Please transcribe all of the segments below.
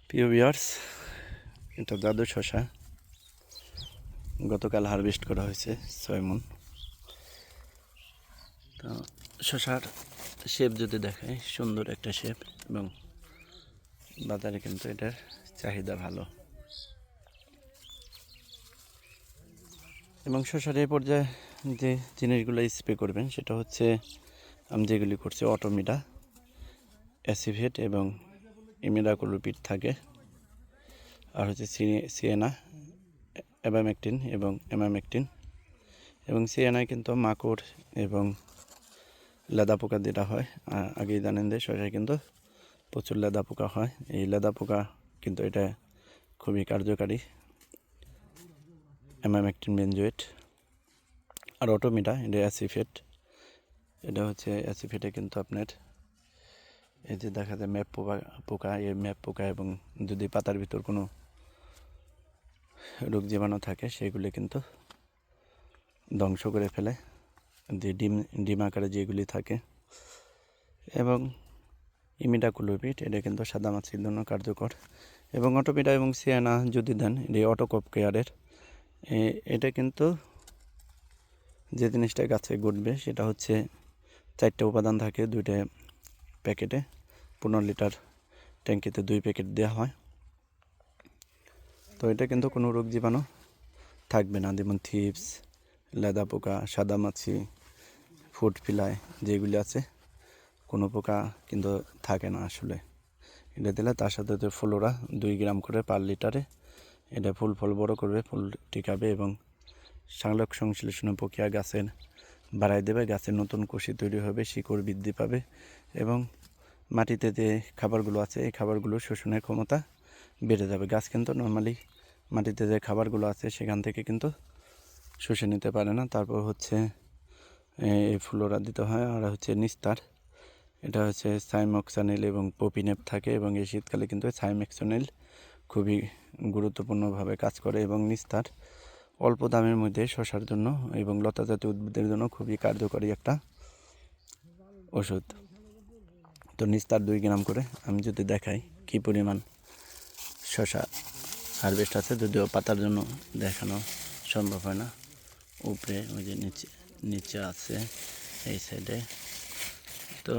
প্রিয় ভিউয়ার্স, এটা জাদু শসা। গতকাল হারভেস্ট করা হয়েছে 6 মণ। তো শসার শেপ যদি দেখায়, সুন্দর একটা শেপ, এবং বাজারে কিন্তু এটার চাহিদা ভালো। এবং শসার এই পর্যায়ে যে জিনিসগুলো স্প্রে করবেন সেটা হচ্ছে, আমি যেগুলি করছি অটোমিডা, অ্যাসিভেট এবং ইমিডাক্লোপিড থাকে, আর হচ্ছে সিয়েনা, অ্যাবামেকটিন এবং অ্যামামেকটিন। এবং সিয়েনায় কিন্তু মাকড় এবং লেদা পোকা যেটা হয়, আগেই জানেন যে শসায় কিন্তু প্রচুর লেদা পোকা হয়। এই লেদা পোকা কিন্তু এটা খুবই কার্যকারী, অ্যামামেকটিন বেনজোয়েট। আর অটোমিডা, এটা অ্যাসিফেট। এটা হচ্ছে অ্যাসিফেটে কিন্তু আপনার এই যে দেখা যায় ম্যাপ পোকা, এই ম্যাপ পোকা এবং যদি পাতার ভিতর কোনো রোগ জীবাণু থাকে সেগুলি কিন্তু ধ্বংস করে ফেলে, যে ডিম আকারে যেগুলি থাকে। এবং ইমিডাক্লোপিড, এটা কিন্তু সাদা মাছির জন্য কার্যকর। এবং অটোমিডা এবং সিয়ানা যদি দেন, এটা অটোকপ কেয়ারের, এটা কিন্তু যে জিনিসটা গাছে ঘটবে সেটা হচ্ছে 4টা উপাদান থাকে 2টা প্যাকেটে। 15 লিটার ট্যাঙ্কিতে 2 প্যাকেট দেওয়া হয়। তো এটা কিন্তু কোনো রোগ জীবাণু থাকবে না, যেমন থিপস, লেদা পোকা, সাদা মাছি, ফুড ফ্লাই যেগুলি আছে, কোনো পোকা কিন্তু থাকে না আসলে। এটা দিলে তার সাথে ফ্লোরা 2 গ্রাম করে পার লিটারে, এটা ফল বড় করবে, ফুল টিকাবে এবং সালোক সংশ্লেষণ প্রক্রিয়া গাছের বাড়াই দেবে, গাছের নতুন কুশি তৈরি হবে, শিকড় বৃদ্ধি পাবে এবং মাটিতে যে খাবারগুলো আছে এই খাবারগুলো শোষণের ক্ষমতা বেড়ে যাবে। গাছ কিন্তু নর্মালি মাটিতে যে খাবারগুলো আছে সেখান থেকে কিন্তু শুষে নিতে পারে না। তারপর হচ্ছে এই ফ্লোরা দিতে হয়। আর হচ্ছে নিস্তার, এটা হচ্ছে সাইমোক্সানিল এবং পপিনেপ থাকে, এবং এই শীতকালে কিন্তু সাইমোক্সানিল খুবই গুরুত্বপূর্ণভাবে কাজ করে। এবং নিস্তার অল্প দামের মধ্যে শসার জন্য এবং লতা জাতীয় উদ্ভিদের জন্য খুবই কার্যকরী একটা ওষুধ। তো নিস্তার 2 গ্রাম করে, আমি যদি দেখাই কি পরিমাণ শসা হারভেস্ট আছে, যদিও পাতার জন্য দেখানো সম্ভব হয় না। উপরে ওই যে নিচে আছে এই সাইডে। তো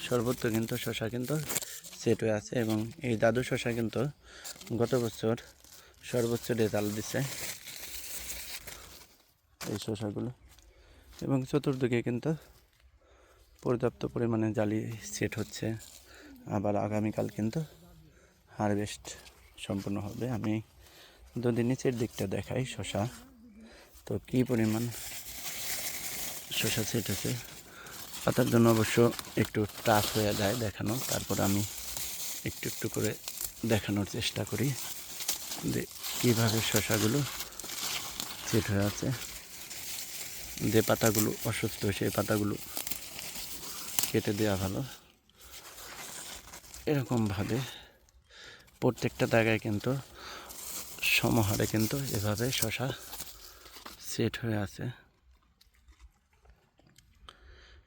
সর্বত্র কিন্তু শসা কিন্তু সেট হয়ে আছে। এবং এই দাদু শসা কিন্তু গত বছর সর্বোচ্চ রেজাল্ট দিছে এই শসাগুলো। এবং চতুর্দিকে কিন্তু পর্যাপ্ত পরিমাণে জালি সেট হচ্ছে। আবার আগামীকাল কিন্তু হারভেস্ট সম্পূর্ণ হবে। আমি যদি নিচের দিকটা দেখাই শসা, তো কী পরিমাণ শসা সেট হচ্ছে। পাতার জন্য অবশ্য একটু টাফ হয়ে যায় দেখানো, তারপর আমি একটু একটু করে দেখানোর চেষ্টা করি যে কীভাবে শসাগুলো সেট হয়ে আছে। যে পাতাগুলো অসুস্থ সেই পাতাগুলো কেটে দেওয়া ভালো। এরকমভাবে প্রত্যেকটা জায়গায় কিন্তু সমাহারে কিন্তু এভাবে শসা সেট হয়ে আছে।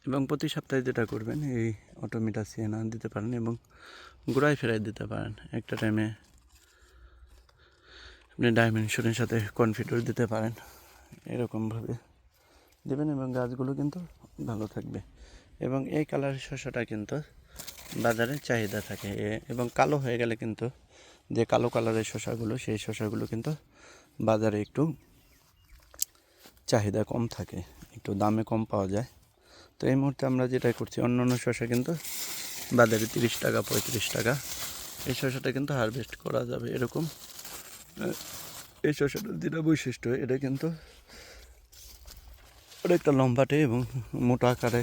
এবং প্রতি সপ্তাহে যেটা করবেন, এই অটোমিটা সিয়েনা দিতে পারেন এবং গোড়ায় ফেরাই দিতে পারেন। একটা টাইমে আপনি ডাইমেনশনের সাথে কনফিডর দিতে পারেন, এরকমভাবে দেবেন এবং গাছগুলো কিন্তু ভালো থাকবে। এবং এই কালারের শসাটা কিন্তু বাজারে চাহিদা থাকে। এবং কালো হয়ে গেলে কিন্তু যে কালো কালারের শসাগুলো, সেই শসাগুলো কিন্তু বাজারে একটু চাহিদা কম থাকে, একটু দামে কম পাওয়া যায়। তো এই মুহূর্তে আমরা যেটা করছি, অন্য শসা কিন্তু বাজারে 30 টাকা 35 টাকা। এই শসাটা কিন্তু হারভেস্ট করা যাবে এরকম। এই শসাটার যেটা বৈশিষ্ট্য, এটা কিন্তু অনেকটা লম্বাটে এবং মোটা আকারে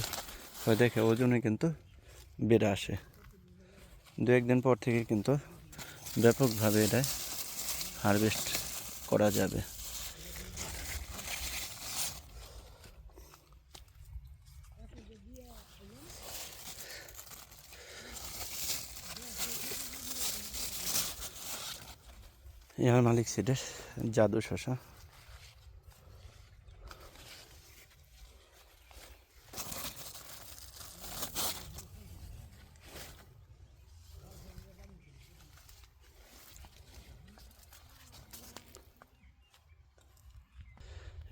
হয়, দেখে ওজনে কিন্তু বেড়ে আসে। 2-1 দিন পর থেকে কিন্তু ব্যাপকভাবে এটা হারভেস্ট করা যাবে। ইহার মালিক সিডের জাদু শসা।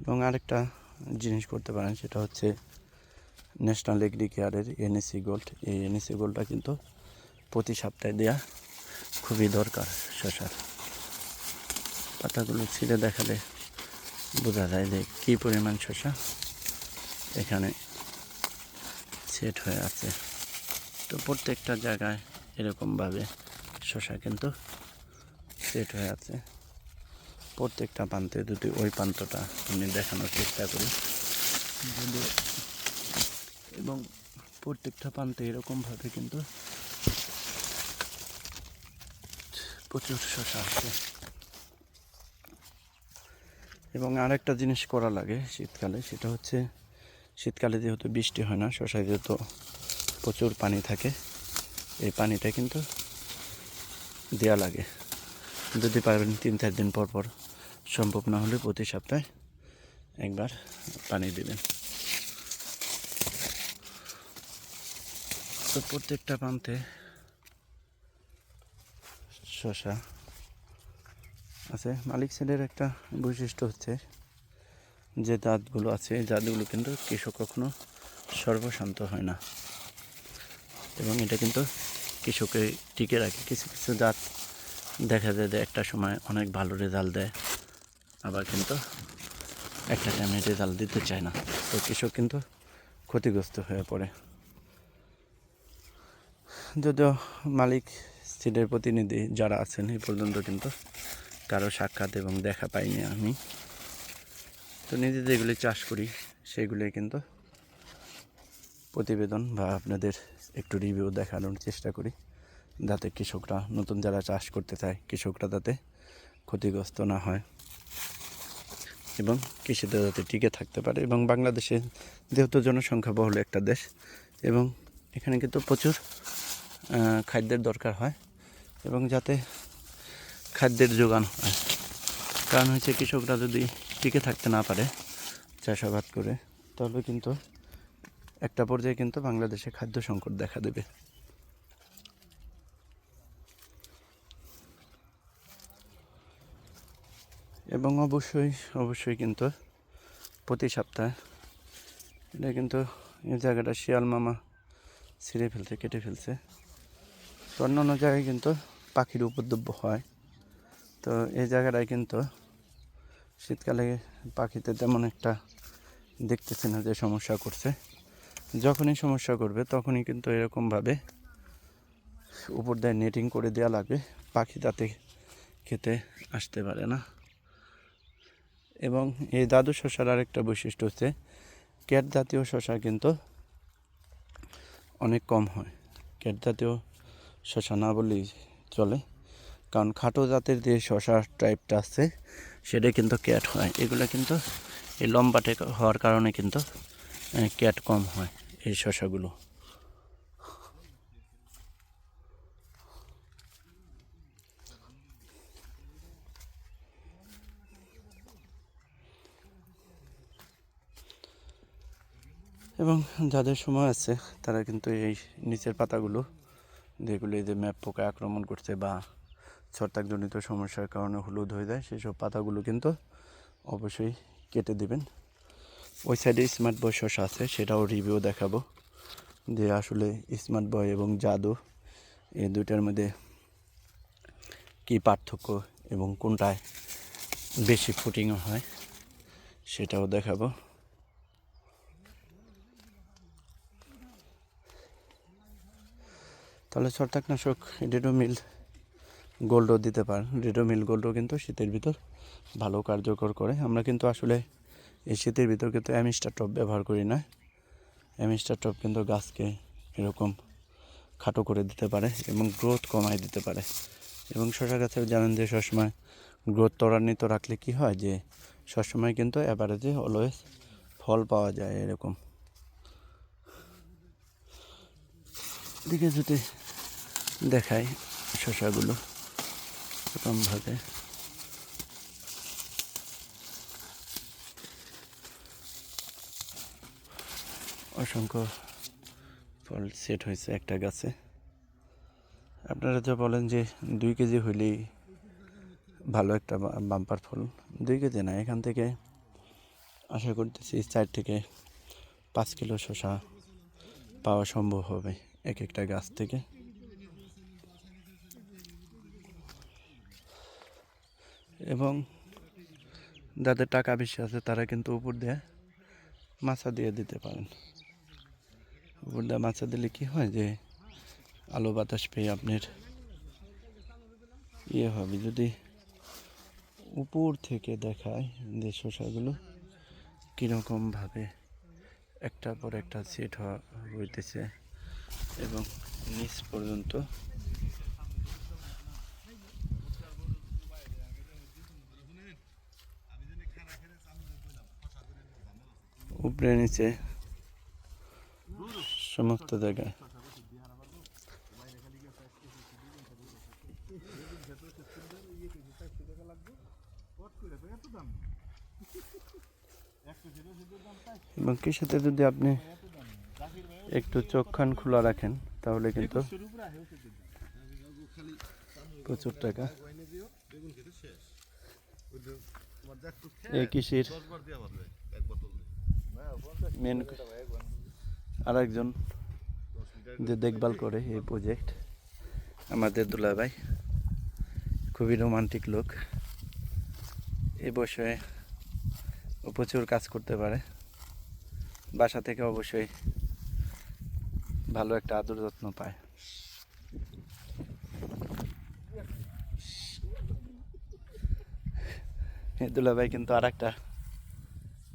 এবং আরেকটা জিনিস করতে পারেন, সেটা হচ্ছে ন্যাশনাল এগ্রিকেয়ারের এনএসি গোল্ড। এই এনএসি গোল্ডটা কিন্তু প্রতি সপ্তাহে দেওয়া খুবই দরকার। শশার পাতাগুলো ছিঁড়ে দেখালে বোঝা যায় যে কী পরিমাণ শশা এখানে সেট হয়ে আছে। তো প্রত্যেকটা জায়গায় এরকমভাবে শশা কিন্তু সেট হয়ে আছে। প্রত্যেকটা প্রান্তে যদি ওই প্রান্তটা আমি দেখানোর চেষ্টা করি যদি, এবং প্রত্যেকটা প্রান্তে এরকমভাবে কিন্তু প্রচুর শশা আছে। এবং আরেকটা জিনিস করা লাগে শীতকালে, সেটা হচ্ছে শীতকালে যেহেতু বৃষ্টি হয় না, শশায় যেহেতু প্রচুর পানি থাকে, এই পানিটা কিন্তু দেওয়া লাগে। যদি পারবেন 3-4 দিন পর পর, সম্ভব না হলে প্রতি সপ্তাহে একবার পানি দেবেন। তো প্রত্যেকটা প্রান্তে শশা আছে। মালিক সেলের একটা বৈশিষ্ট্য হচ্ছে যে জাতগুলো আছে, এই জাতগুলো কিন্তু কৃষক কখনো সর্বশান্ত হয় না, এবং এটা কিন্তু কৃষককে টিকে রাখে। কিছু কিছু জাত দেখা যায় যে একটা সময় অনেক ভালো রেজাল্ট দেয়, আবার কিন্তু একটা টাইমে রেজাল্ট দিতে চায় না, তো কৃষক কিন্তু ক্ষতিগ্রস্ত হয়ে পড়ে। যদিও মালিক সিডের প্রতিনিধি যারা আছেন এই পর্যন্ত কিন্তু কারো সাক্ষাৎ এবং দেখা পাইনি আমি। তো নিজে যেগুলি চাষ করি সেগুলি কিন্তু প্রতিবেদন বা আপনাদের একটু রিভিউ দেখানোর চেষ্টা করি, যাতে কৃষকরা, নতুন যারা চাষ করতে চায় কৃষকরা যাতে ক্ষতিগ্রস্ত না হয় এবং কৃষিতে যাতে টিকে থাকতে পারে। এবং বাংলাদেশে যেহেতু জনসংখ্যা বহুল একটা দেশ, এবং এখানে কিন্তু প্রচুর খাদ্যের দরকার হয়, এবং যাতে খাদ্যের যোগান হয়। কারণ হচ্ছে কৃষকরা যদি টিকে থাকতে না পারে চাষাবাদ করে, তাহলে কিন্তু একটা পর্যায়ে কিন্তু বাংলাদেশে খাদ্য সংকট দেখা দেবে। এবং অবশ্যই কিন্তু প্রতি সপ্তাহে, এটা কিন্তু এই জায়গাটা শিয়াল মামা ছিঁড়ে ফেলছে, কেটে ফেলছে। তো অন্য জায়গায় কিন্তু পাখির উপদ্রব হয়, তো এই জায়গাটায় কিন্তু শীতকালে পাখিতে তেমন একটা দেখতেছি না যে সমস্যা করছে। যখনই সমস্যা করবে তখনই কিন্তু এরকমভাবে উপর দিয়ে নেটিং করে দেওয়া লাগবে, পাখি যাতে খেতে আসতে পারে না। এবং এই দাদু শশার আরেকটা বৈশিষ্ট্য হচ্ছে ক্যাট জাতীয় শশা কিন্তু অনেক কম হয়। ক্যাট জাতীয় শশা না বললেই চলে, কারণ খাটো জাতের যে শশা টাইপটা আছে সেটা কিন্তু ক্যাট হয়। এগুলো কিন্তু এই লম্বাটে হওয়ার কারণে কিন্তু ক্যাট কম হয় এই শশাগুলো। এবং যাদের সময় আছে তারা কিন্তু এই নিচের পাতাগুলো, যেগুলো এই যে ম্যাপ পোকা আক্রমণ করছে বা ছত্রাকজনিত সমস্যার কারণে হলুদ হয়ে যায়, সেসব পাতাগুলো কিন্তু অবশ্যই কেটে দিবেন। ওই সাইডে স্মার্ট বয় শশা আছে, সেটাও রিভিউ দেখাবো যে আসলে স্মার্ট বয় এবং জাদু এই দুইটার মধ্যে কী পার্থক্য এবং কোনটায় বেশি ফুটিংও হয় সেটাও দেখাবো। তাহলে ছত্রাকনাশক রেডোমিল গোল্ডও দিতে পারেন। রেডোমিল গোল্ডও কিন্তু শীতের ভিতর ভালো কার্যকর করে। আমরা কিন্তু আসলে এই শীতের ভিতর কিন্তু অ্যামিস্টার টপ ব্যবহার করি না। অ্যামিস্টার টপ কিন্তু গাছকে এরকম খাটো করে দিতে পারে এবং গ্রোথ কমায় দিতে পারে। এবং শশা গাছেও জানেন যে সবসময় গ্রোথ ত্বরান্বিত রাখলে কি হয়, যে সবসময় কিন্তু অ্যাভারেজে অলওয়েজ ফল পাওয়া যায়। এরকম দিকে যদি দেখায় শশাগুলো এরকমভাবে অসংখ্য ফল সেট হয়েছে একটা গাছে। আপনারা যা বলেন যে 2 কেজি হইলেই ভালো একটা বাম্পার ফল, 2 কেজি না, এখান থেকে আশা করতেছি 4 থেকে 5 কিলো শসা পাওয়া সম্ভব হবে এক একটা গাছ থেকে। এবং যাদের টাকা বেশি আছে তারা কিন্তু উপর দিয়ে মাচা দিয়ে দিতে পারেন। উপর দিয়ে মাচা দিলে কি হয় যে আলো বাতাস পেয়ে আপনার হবে। যদি উপর থেকে দেখায় যে শসাগুলো কীরকমভাবে একটার পর একটা সেট হইতেছে এবং নিচ পর্যন্ত উপরে নিচে সমস্ত জায়গায় এবং কৃষিতে যদি আপনি একটু চোখ কান খোলা রাখেন তাহলে কিন্তু প্রচুর টাকা। এই কৃষির মেন আরেকজন যে দেখভাল করে এই প্রজেক্ট আমাদের দুলাভাই, খুবই রোমান্টিক লোক। এই বয়সে ও প্রচুর কাজ করতে পারে। বাসা থেকে অবশ্যই ভালো একটা আদর যত্ন পায়। দুলাভাই কিন্তু আর একটা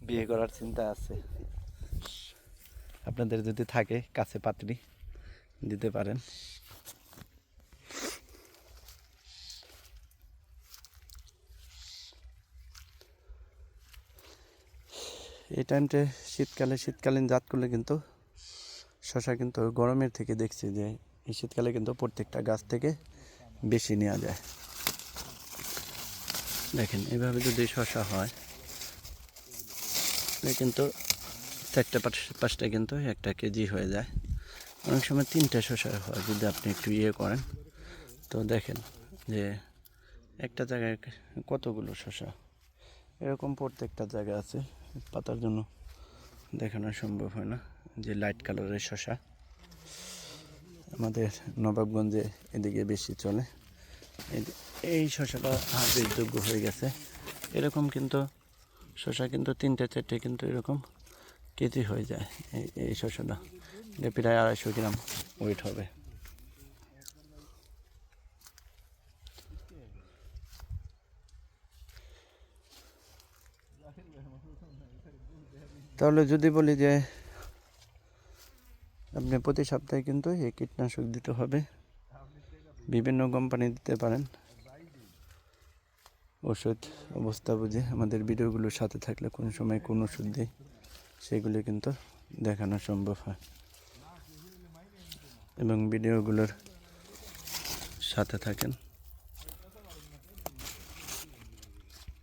বিয়ে করার চিন্তা আছে। আপনাদের যদি থাকে কাছে পাত্রী দিতে পারেন। এই টাইমটা শীতকালীন জাত করলে কিন্তু শসা কিন্তু গরমের থেকে দেখছি যে এই শীতকালে কিন্তু প্রত্যেকটা গাছ থেকে বেশি নেওয়া যায়। দেখেন এভাবে যদি শসা হয় কিন্তু 4-5টা কিন্তু 1 কেজি হয়ে যায়। অনেক সময় 3টা শসা হয় যদি আপনি একটু করেন। তো দেখেন যে একটা জায়গায় কতগুলো শসা, এরকম প্রত্যেকটা জায়গা আছে। পাতার জন্য দেখানো সম্ভব হয় না। যে লাইট কালারের শসা আমাদের নবাবগঞ্জে এদিকে বেশি চলে। এই শসাটা হাতের হয়ে গেছে। এরকম কিন্তু শসা কিন্তু 3-4টে কিন্তু এরকম কেজি হয়ে যায়। এই শসাটা প্রায় 250 গ্রাম ওয়েট হবে। তাহলে যদি বলি যে আপনি প্রতি সপ্তাহে কিন্তু এই কীটনাশক দিতে হবে। বিভিন্ন কোম্পানি দিতে পারেন। ওষুধ অবস্থা বুঝে আমাদের ভিডিওগুলোর সাথে থাকলে কোন সময় কোন ওষুধ দিই সেগুলি কিন্তু দেখানো সম্ভব হয় এবং ভিডিওগুলোর সাথে থাকেন।